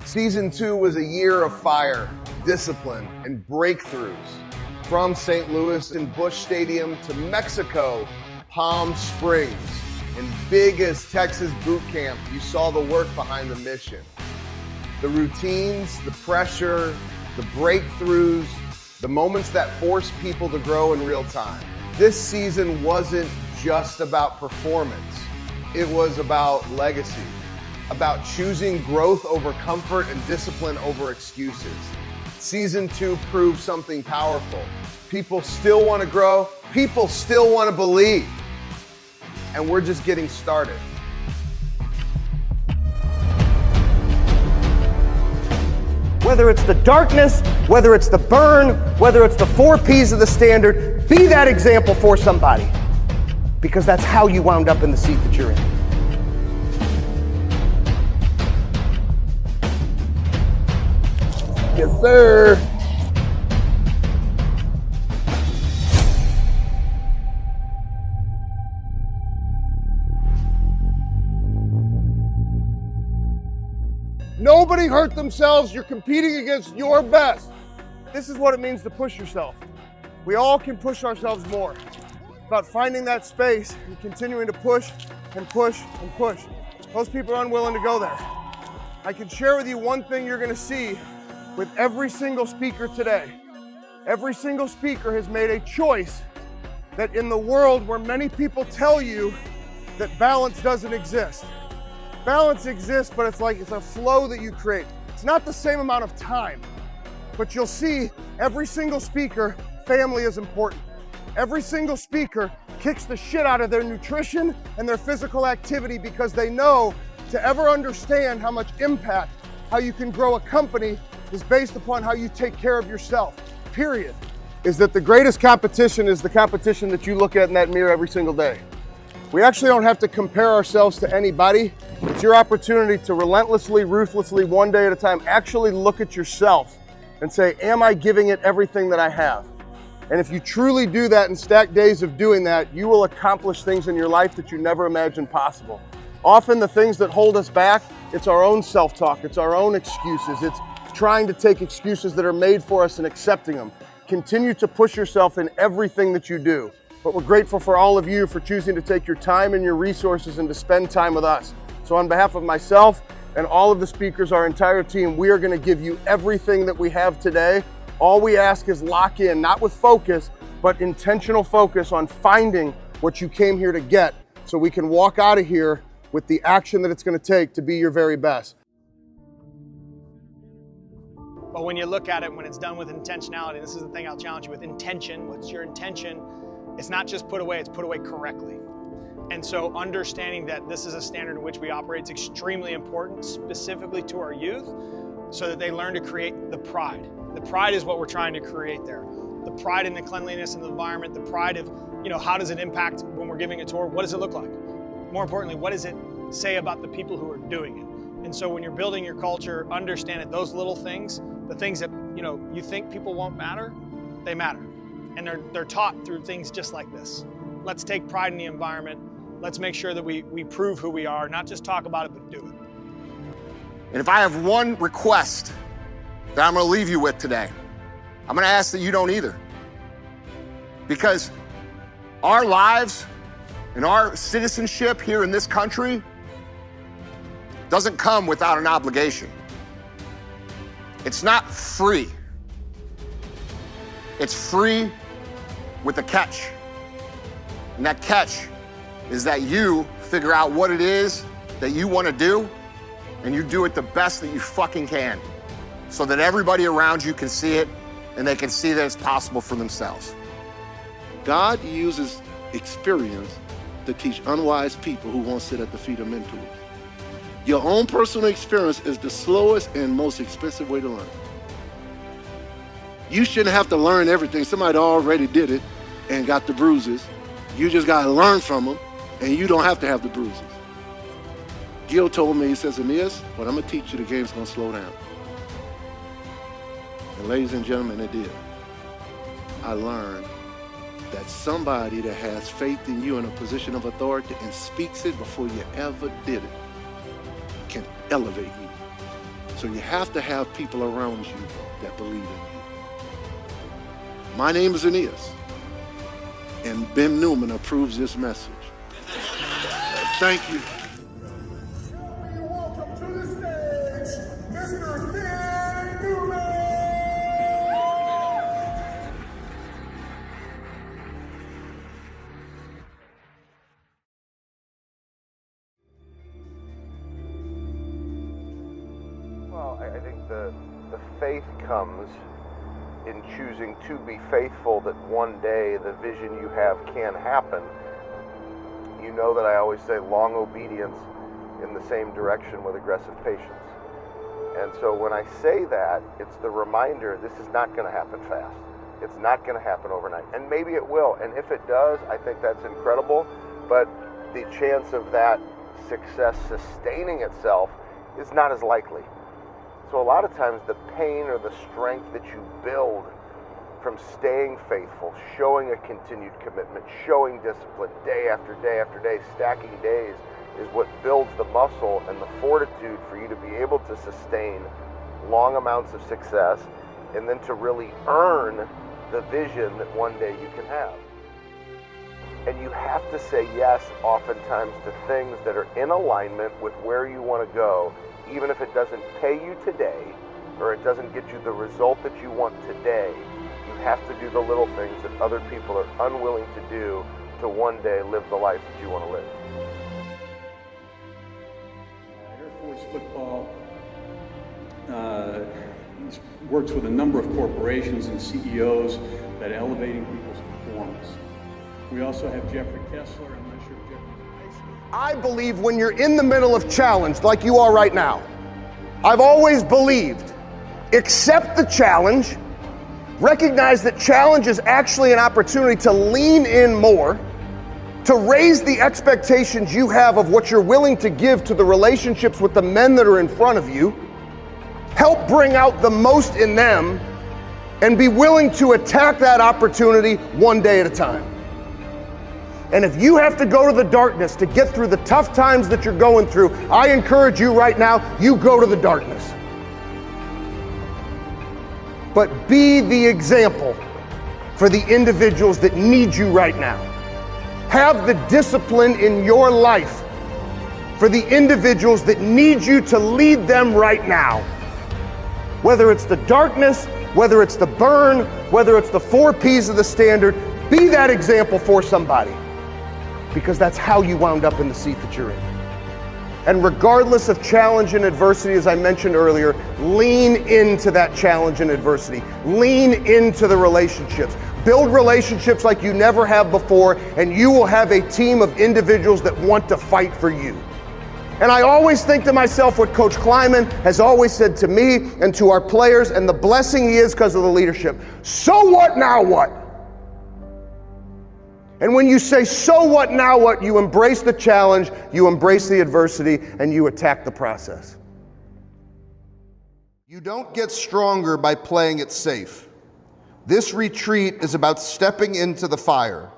Season 2 was a year of fire, discipline, and breakthroughs. From St. Louis and Busch Stadium to Mexico, Palm Springs, and big as Texas boot camp, you saw the work behind the mission. The routines, the pressure, the breakthroughs, the moments that force people to grow in real time. This season wasn't just about performance. It was about legacy, about choosing growth over comfort and discipline over excuses. Season 2 proved something powerful. People still want to grow. People still want to believe. And we're just getting started. Whether it's the darkness, whether it's the burn, whether it's the 4 P's of the standard, be that example for somebody. Because that's how you wound up in the seat that you're in. Yes, sir. Nobody hurt themselves. You're competing against your best. This is what it means to push yourself. We all can push ourselves more. It's about finding that space and continuing to push and push and push. Most people are unwilling to go there. I can share with you one thing you're going to see with every single speaker today. Every single speaker has made a choice that in the world where many people tell you that balance doesn't exist. Balance exists, but it's a flow that you create. It's not the same amount of time, but you'll see every single speaker, family is important. Every single speaker kicks the shit out of their nutrition and their physical activity because they know to ever understand how much impact, how you can grow a company is based upon how you take care of yourself, period. Is that the greatest competition is the competition that you look at in that mirror every single day. We actually don't have to compare ourselves to anybody. It's your opportunity to relentlessly, ruthlessly, one day at a time, actually look at yourself and say, am I giving it everything that I have? And if you truly do that and stack days of doing that, you will accomplish things in your life that you never imagined possible. Often the things that hold us back, it's our own self-talk, it's our own excuses, it's trying to take excuses that are made for us and accepting them. Continue to push yourself in everything that you do. But we're grateful for all of you for choosing to take your time and your resources and to spend time with us. So on behalf of myself and all of the speakers, our entire team, we are going to give you everything that we have today. All we ask is lock in, not with focus, but intentional focus on finding what you came here to get so we can walk out of here with the action that it's going to take to be your very best. But when you look at it, when it's done with intentionality, this is the thing I'll challenge you with, intention. What's your intention? It's not just put away, it's put away correctly. And so understanding that this is a standard in which we operate is extremely important, specifically to our youth, so that they learn to create the pride. The pride is what we're trying to create there. The pride in the cleanliness and the environment, the pride of, how does it impact when we're giving a tour? What does it look like? More importantly, what does it say about the people who are doing it? And so when you're building your culture, understand that those little things, the things that you think people won't matter, they matter. And they're taught through things just like this. Let's take pride in the environment. Let's make sure that we prove who we are, not just talk about it, but do it. And if I have one request that I'm gonna leave you with today, I'm gonna ask that you don't either. Because our lives and our citizenship here in this country doesn't come without an obligation. It's not free. It's free with a catch. And that catch is that you figure out what it is that you want to do, and you do it the best that you fucking can, so that everybody around you can see it and they can see that it's possible for themselves. God uses experience to teach unwise people who won't sit at the feet of mentors. Your own personal experience is the slowest and most expensive way to learn. You shouldn't have to learn everything. Somebody already did it and got the bruises. You just got to learn from them, and you don't have to have the bruises. Gil told me, he says, Aeneas, what I'm going to teach you, the game's going to slow down. And ladies and gentlemen, it did. I learned that somebody that has faith in you in a position of authority and speaks it before you ever did it can elevate you. So you have to have people around you that believe in you. My name is Aeneas, and Ben Newman approves this message. Thank you. Welcome to the stage, Mr. Ben Newman! Well, I think the faith comes in choosing to be faithful that one day the vision you have can happen. You know that I always say long obedience in the same direction with aggressive patience. And so when I say that, it's the reminder this is not going to happen fast. It's not going to happen overnight. And maybe it will. And if it does, I think that's incredible. But the chance of that success sustaining itself is not as likely. So a lot of times the pain or the strength that you build from staying faithful, showing a continued commitment, showing discipline day after day after day, stacking days, is what builds the muscle and the fortitude for you to be able to sustain long amounts of success and then to really earn the vision that one day you can have. And you have to say yes oftentimes to things that are in alignment with where you want to go, even if it doesn't pay you today or it doesn't get you the result that you want today. You have to do the little things that other people are unwilling to do to one day live the life that you want to live. Air Force football works with a number of corporations and CEOs that are elevating people's performance. We also have Jeffrey Kessler. I'm not sure if Jeffrey... I believe when you're in the middle of challenge, like you are right now, I've always believed, accept the challenge, recognize that challenge is actually an opportunity to lean in more, to raise the expectations you have of what you're willing to give to the relationships with the men that are in front of you, help bring out the most in them, and be willing to attack that opportunity one day at a time. And if you have to go to the darkness to get through the tough times that you're going through, I encourage you right now, you go to the darkness. But be the example for the individuals that need you right now. Have the discipline in your life for the individuals that need you to lead them right now. Whether it's the darkness, whether it's the burn, whether it's the 4 P's of the standard, be that example for somebody. Because that's how you wound up in the seat that you're in. And regardless of challenge and adversity, as I mentioned earlier, lean into that challenge and adversity. Lean into the relationships. Build relationships like you never have before, and you will have a team of individuals that want to fight for you. And I always think to myself what Coach Limon has always said to me and to our players, and the blessing he is because of the leadership. So what, now what? And when you say, so what, now what, you embrace the challenge, you embrace the adversity, and you attack the process. You don't get stronger by playing it safe. This retreat is about stepping into the fire,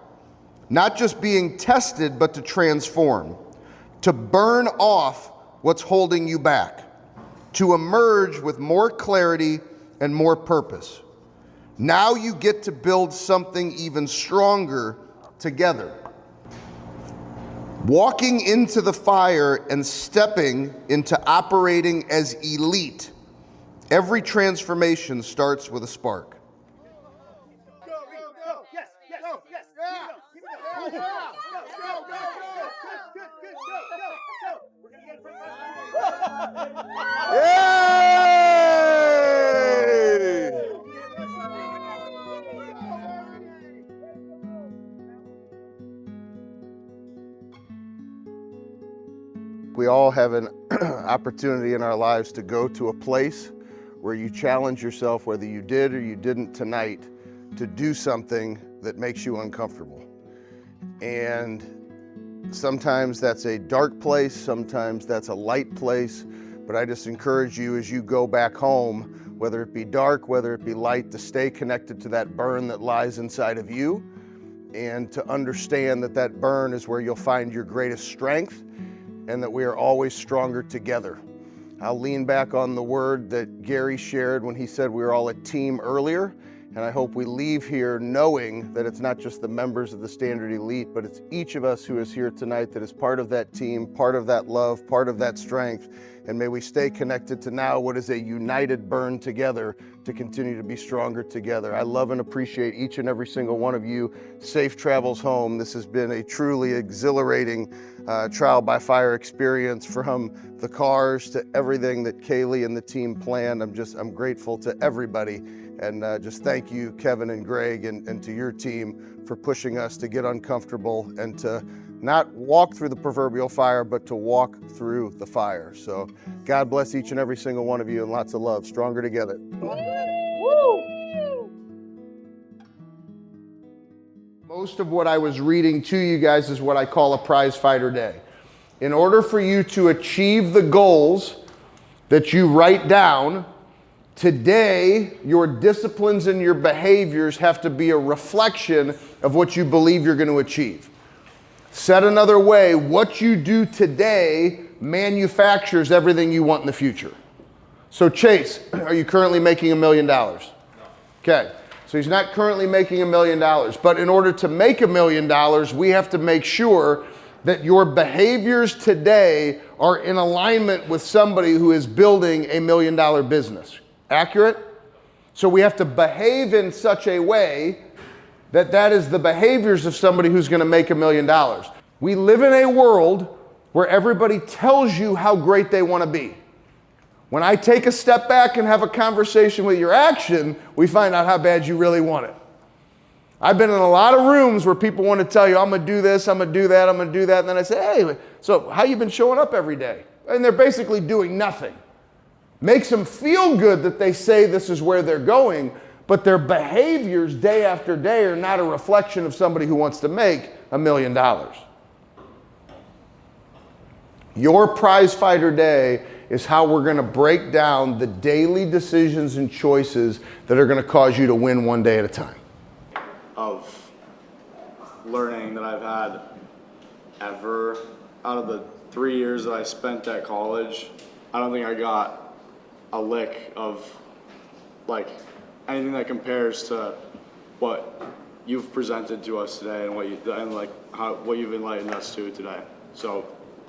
not just being tested, but to transform, to burn off what's holding you back, to emerge with more clarity and more purpose. Now you get to build something even stronger together. Walking into the fire and stepping into operating as elite. Every transformation starts with a spark. Go, go, go. Yes, yes, go, yes. Yeah. Keep it going. Go, go, go. Good, good, go. We're going to get it from Yay! We all have an opportunity in our lives to go to a place where you challenge yourself, whether you did or you didn't tonight, to do something that makes you uncomfortable. And sometimes that's a dark place, sometimes that's a light place, but I just encourage you as you go back home, whether it be dark, whether it be light, to stay connected to that burn that lies inside of you, and to understand that that burn is where you'll find your greatest strength, and that we are always stronger together. I'll lean back on the word that Gary shared when he said we were all a team earlier. And I hope we leave here knowing that it's not just the members of the Standard Elite, but it's each of us who is here tonight that is part of that team, part of that love, part of that strength. And may we stay connected to now what is a united burn together to continue to be stronger together. I love and appreciate each and every single one of you. Safe travels home. This has been a truly exhilarating trial by fire experience, from the cars to everything that Kaylee and the team planned. I'm grateful to everybody. And just thank you, Kevin and Greg, and to your team for pushing us to get uncomfortable and to not walk through the proverbial fire, but to walk through the fire. So God bless each and every single one of you, and lots of love. Stronger together. Most of what I was reading to you guys is what I call a prize fighter day. In order for you to achieve the goals that you write down, today, your disciplines and your behaviors have to be a reflection of what you believe you're going to achieve. Said another way, what you do today manufactures everything you want in the future. So Chase, are you currently making $1 million? No. Okay, so he's not currently making $1 million, but in order to make $1 million, we have to make sure that your behaviors today are in alignment with somebody who is building $1 million business. Accurate? So we have to behave in such a way that is the behaviors of somebody who's going to make $1 million. We live in a world where everybody tells you how great they want to be. When I take a step back and have a conversation with your action, we find out how bad you really want it. I've been in a lot of rooms where people want to tell you, I'm going to do this, I'm going to do that, I'm going to do that. And then I say, hey, so how you been showing up every day? And they're basically doing nothing. Makes them feel good that they say this is where they're going, but their behaviors day after day are not a reflection of somebody who wants to make $1 million. Your prize fighter day is how we're going to break down the daily decisions and choices that are going to cause you to win one day at a time. Of learning that I've had ever, out of the 3 years that I spent at college, I don't think I got a lick of like anything that compares to what you've presented to us today and what you've enlightened us to today. So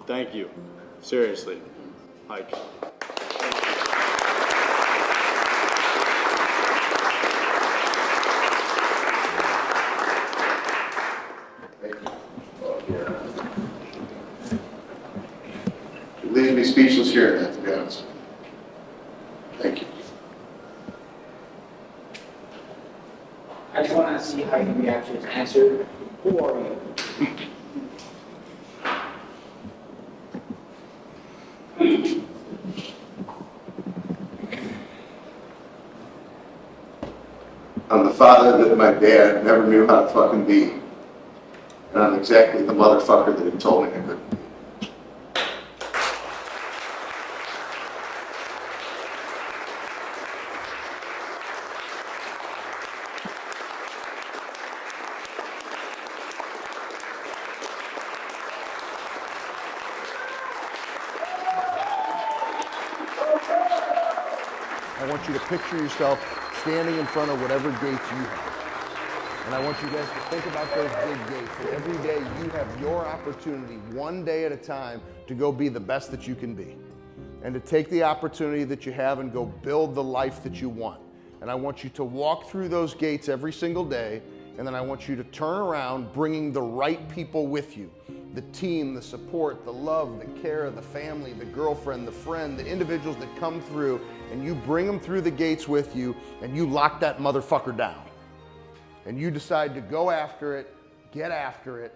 thank you, seriously. Like. It leaves me speechless hearing that, to be honest. Thank you. I just want to see how you react to his answer. Who are you? I'm the father that my dad never knew how to fucking be. And I'm exactly the motherfucker that he told me I couldn't be. I want you to picture yourself standing in front of whatever gates you have. And I want you guys to think about those big gates. And every day you have your opportunity, one day at a time, to go be the best that you can be. And to take the opportunity that you have and go build the life that you want. And I want you to walk through those gates every single day. And then I want you to turn around bringing the right people with you. The team, the support, the love, the care, the family, the girlfriend, the friend, the individuals that come through, and you bring them through the gates with you, and you lock that motherfucker down. And you decide to go after it, get after it,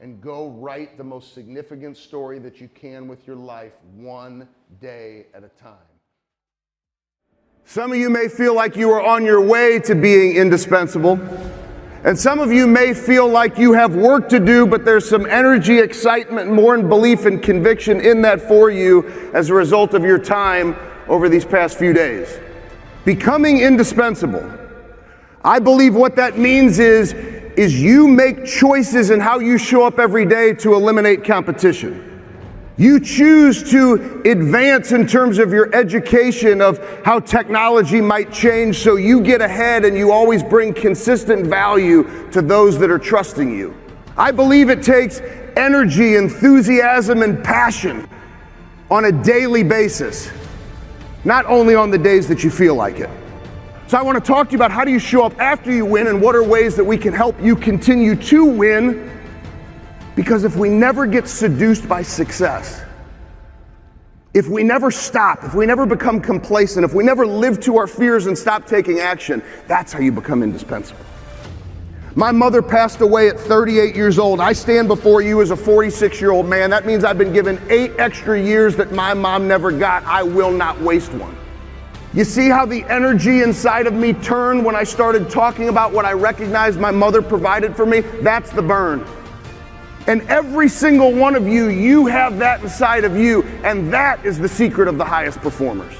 and go write the most significant story that you can with your life, one day at a time. Some of you may feel like you are on your way to being indispensable. And some of you may feel like you have work to do, but there's some energy, excitement, more and belief and conviction in that for you as a result of your time over these past few days. Becoming indispensable. I believe what that means is you make choices in how you show up every day to eliminate competition. You choose to advance in terms of your education of how technology might change, so you get ahead and you always bring consistent value to those that are trusting you. I believe it takes energy, enthusiasm, and passion on a daily basis, not only on the days that you feel like it. So I want to talk to you about how do you show up after you win and what are ways that we can help you continue to win. Because if we never get seduced by success, if we never stop, if we never become complacent, if we never live to our fears and stop taking action, that's how you become indispensable. My mother passed away at 38 years old. I stand before you as a 46-year-old man. That means I've been given 8 extra years that my mom never got. I will not waste one. You see how the energy inside of me turned when I started talking about what I recognized my mother provided for me? That's the burn. And every single one of you, you have that inside of you, and that is the secret of the highest performers.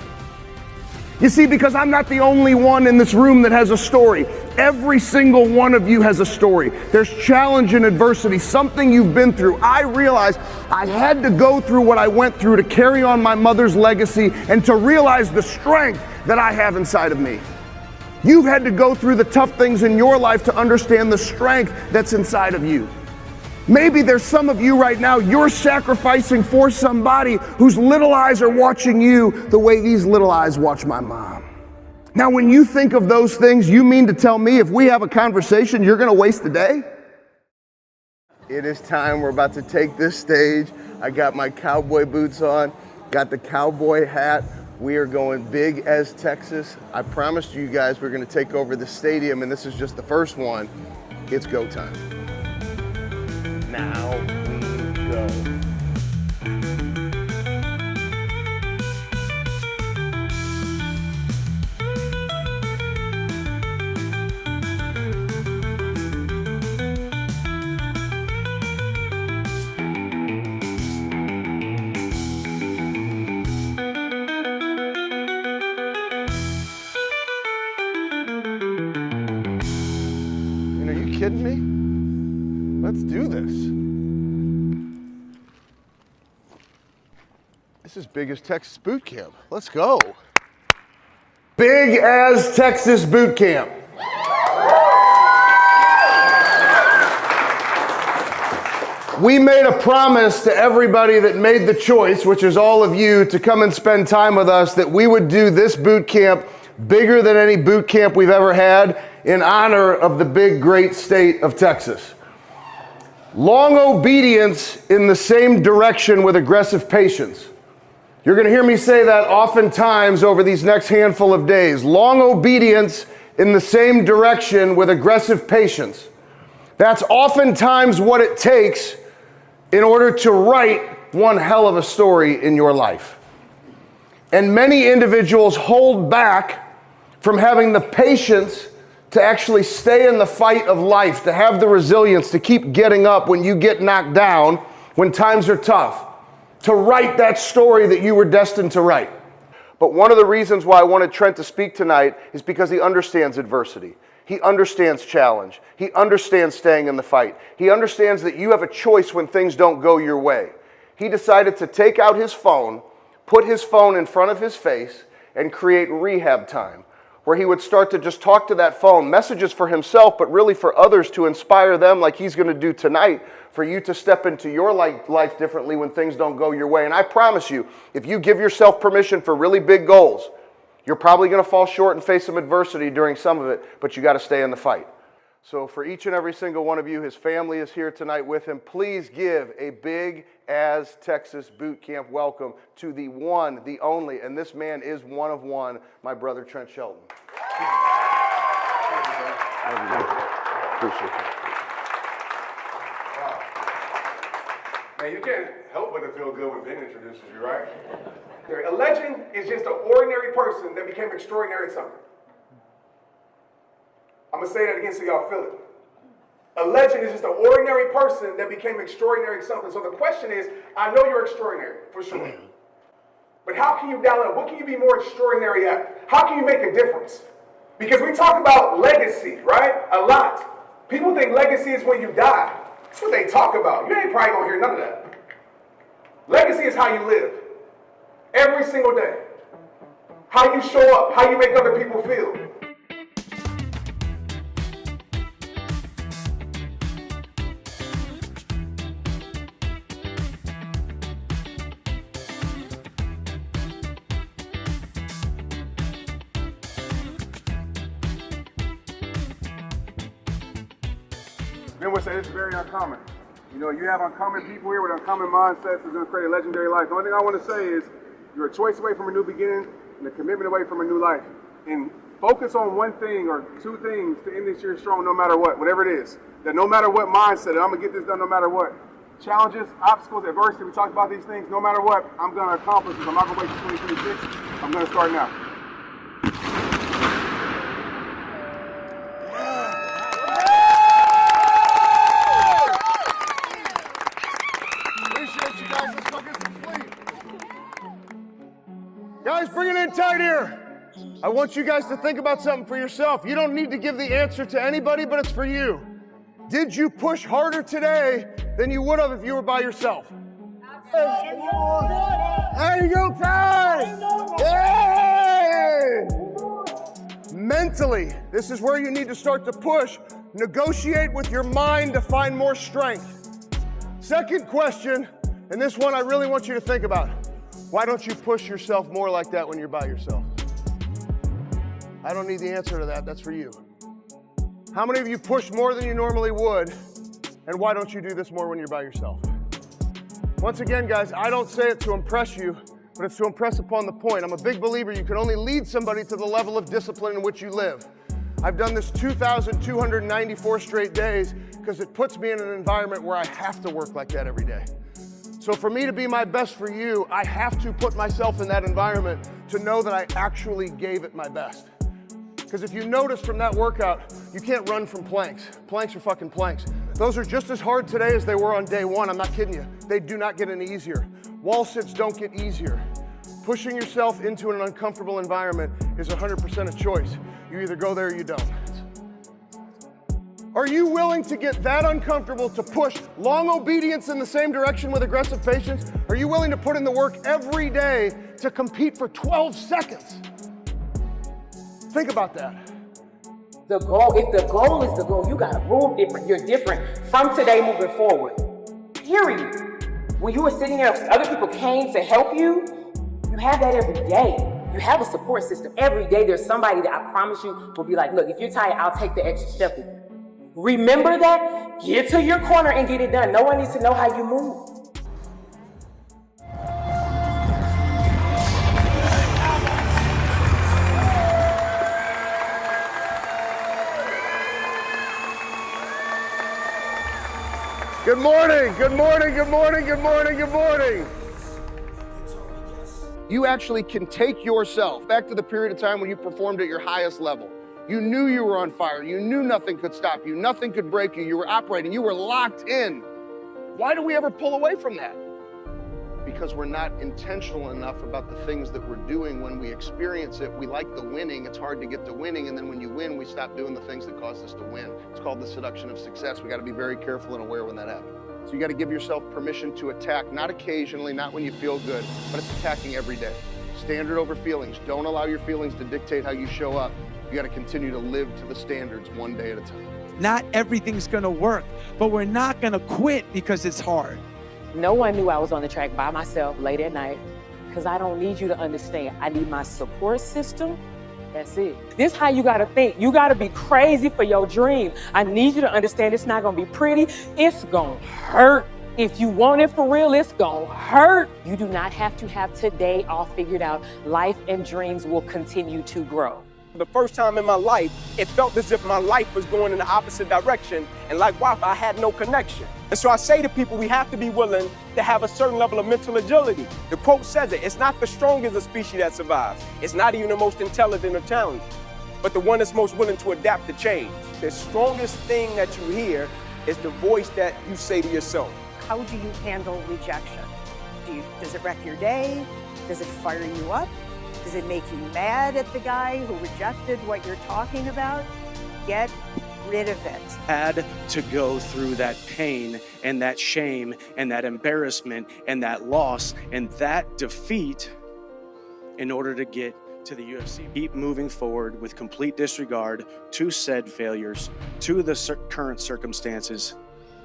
You see, because I'm not the only one in this room that has a story. Every single one of you has a story. There's challenge and adversity, something you've been through. I realized I had to go through what I went through to carry on my mother's legacy and to realize the strength that I have inside of me. You've had to go through the tough things in your life to understand the strength that's inside of you. Maybe there's some of you right now, you're sacrificing for somebody whose little eyes are watching you the way these little eyes watch my mom. Now, when you think of those things, you mean to tell me if we have a conversation, you're going to waste the day? It is time. We're about to take this stage. I got my cowboy boots on, got the cowboy hat. We are going big as Texas. I promised you guys we're going to take over the stadium, and this is just the first one. It's go time. Now we go. And are you kidding me? Let's do this. This is big as Texas boot camp. Let's go. Big as Texas boot camp. We made a promise to everybody that made the choice, which is all of you, to come and spend time with us, that we would do this boot camp bigger than any boot camp we've ever had in honor of the big, great state of Texas. Long obedience in the same direction with aggressive patience. You're going to hear me say that oftentimes over these next handful of days. Long obedience in the same direction with aggressive patience. That's oftentimes what it takes in order to write one hell of a story in your life. And many individuals hold back from having the patience to actually stay in the fight of life, to have the resilience, to keep getting up when you get knocked down, when times are tough, to write that story that you were destined to write. But one of the reasons why I wanted Trent to speak tonight is because he understands adversity. He understands challenge. He understands staying in the fight. He understands that you have a choice when things don't go your way. He decided to take out his phone, put his phone in front of his face, and create rehab time, where he would start to just talk to that phone, messages for himself, but really for others, to inspire them like he's going to do tonight, for you to step into your life differently when things don't go your way. And I promise you, if you give yourself permission for really big goals, you're probably going to fall short and face some adversity during some of it, but you got to stay in the fight. So for each and every single one of you, his family is here tonight with him. Please give a big as Texas boot camp welcome to the one, the only, and this man is one of one, my brother Trent Shelton. Appreciate it. Man, you can't help but to feel good when Ben introduces you, right? A legend is just an ordinary person that became extraordinary at something. I'm going to say that again so y'all feel it. A legend is just an ordinary person that became extraordinary at something. So the question is, I know you're extraordinary, for sure. But how can you dial it up? What can you be more extraordinary at? How can you make a difference? Because we talk about legacy, right? A lot. People think legacy is when you die. That's what they talk about. You ain't probably going to hear none of that. Legacy is how you live. Every single day. How you show up, how you make other people feel. Ben would say this is very uncommon. You know, you have uncommon people here with uncommon mindsets that's going to create a legendary life. The only thing I want to say is you're a choice away from a new beginning and a commitment away from a new life. And focus on one thing or two things to end this year strong no matter what, whatever it is. That no matter what mindset, I'm going to get this done no matter what. Challenges, obstacles, adversity, we talked about these things, no matter what, I'm going to accomplish this. I'm not going to wait till 2026. I'm going to start now. Guys, bring it in tight here. I want you guys to think about something for yourself. You don't need to give the answer to anybody, but it's for you. Did you push harder today than you would have if you were by yourself? There you go, guys! Yay! Mentally, this is where you need to start to push. Negotiate with your mind to find more strength. Second question, and this one I really want you to think about. Why don't you push yourself more like that when you're by yourself? I don't need the answer to that, that's for you. How many of you push more than you normally would, and why don't you do this more when you're by yourself? Once again, guys, I don't say it to impress you, but it's to impress upon the point. I'm a big believer you can only lead somebody to the level of discipline in which you live. I've done this 2,294 straight days because it puts me in an environment where I have to work like that every day. So for me to be my best for you, I have to put myself in that environment to know that I actually gave it my best. Because if you notice from that workout, you can't run from planks. Planks are fucking planks. Those are just as hard today as they were on day one. I'm not kidding you. They do not get any easier. Wall sits don't get easier. Pushing yourself into an uncomfortable environment is 100% a choice. You either go there or you don't. Are you willing to get that uncomfortable to push long obedience in the same direction with aggressive patience? Are you willing to put in the work every day to compete for 12 seconds? Think about that. The goal, if the goal is the goal, you gotta move different. You're different from today moving forward. Period. When you were sitting there, other people came to help you, you have that every day. You have a support system. Every day there's somebody that I promise you will be like, look, if you're tired, I'll take the extra step with you. Remember that, get to your corner and get it done. No one needs to know how you move. Good morning, good morning, good morning, good morning, good morning. You actually can take yourself back to the period of time when you performed at your highest level. You knew you were on fire. You knew nothing could stop you. Nothing could break you. You were operating. You were locked in. Why do we ever pull away from that? Because we're not intentional enough about the things that we're doing. When we experience it, we like the winning. It's hard to get to winning. And then when you win, we stop doing the things that cause us to win. It's called the seduction of success. We got to be very careful and aware when that happens. So you got to give yourself permission to attack, not occasionally, not when you feel good, but it's attacking every day. Standard over feelings. Don't allow your feelings to dictate how you show up. You got to continue to live to the standards one day at a time. Not everything's going to work, but we're not going to quit because it's hard. No one knew I was on the track by myself late at night because I don't need you to understand. I need my support system. That's it. This is how you got to think. You got to be crazy for your dream. I need you to understand it's not going to be pretty. It's going to hurt. If you want it for real, it's going to hurt. You do not have to have today all figured out. Life and dreams will continue to grow. The first time in my life, it felt as if my life was going in the opposite direction, and like Wi-Fi, I had no connection. And so I say to people, we have to be willing to have a certain level of mental agility. The quote says it, it's not the strongest of species that survives. It's not even the most intelligent or talented, but the one that's most willing to adapt to change. The strongest thing that you hear is the voice that you say to yourself. How do you handle rejection? Does it wreck your day? Does it fire you up? Does it make you mad at the guy who rejected what you're talking about? Get rid of it. Had to go through that pain and that shame and that embarrassment and that loss and that defeat in order to get to the UFC. Keep moving forward with complete disregard to said failures, to the current circumstances,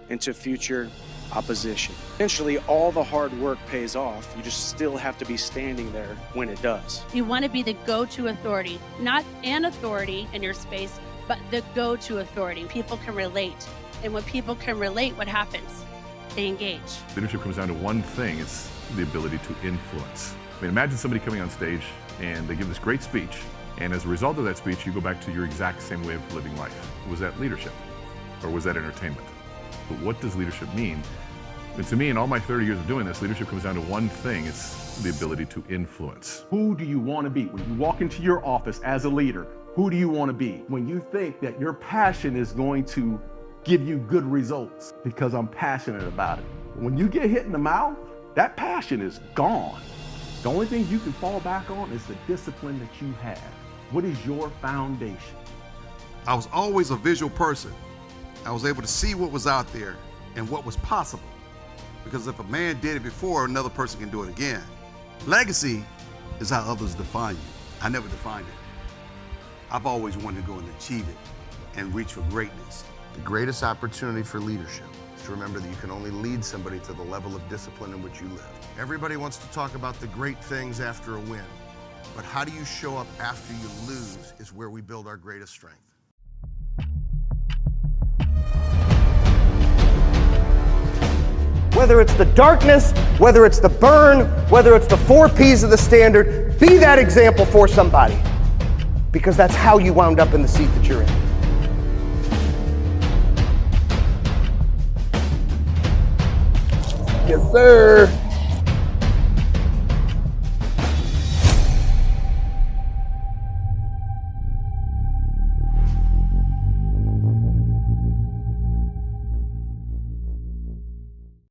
and to future opposition. Eventually, all the hard work pays off. You just still have to be standing there when it does. You want to be the go-to authority, not an authority in your space, but the go-to authority. People can relate. And when people can relate, what happens? They engage. Leadership comes down to one thing. It's the ability to influence. I mean, imagine somebody coming on stage and they give this great speech, and as a result of that speech, you go back to your exact same way of living life. Was that leadership? Or was that entertainment? But what does leadership mean? And to me, in all my 30 years of doing this, leadership comes down to one thing. It's the ability to influence. Who do you want to be? When you walk into your office as a leader, who do you want to be? When you think that your passion is going to give you good results because I'm passionate about it. When you get hit in the mouth, that passion is gone. The only thing you can fall back on is the discipline that you have. What is your foundation? I was always a visual person. I was able to see what was out there and what was possible. Because if a man did it before, another person can do it again. Legacy is how others define you. I never defined it. I've always wanted to go and achieve it and reach for greatness. The greatest opportunity for leadership is to remember that you can only lead somebody to the level of discipline in which you live. Everybody wants to talk about the great things after a win, but how do you show up after you lose is where we build our greatest strength. Whether it's the darkness, whether it's the burn, whether it's the 4 P's of the standard, be that example for somebody. Because that's how you wound up in the seat that you're in. Yes, sir.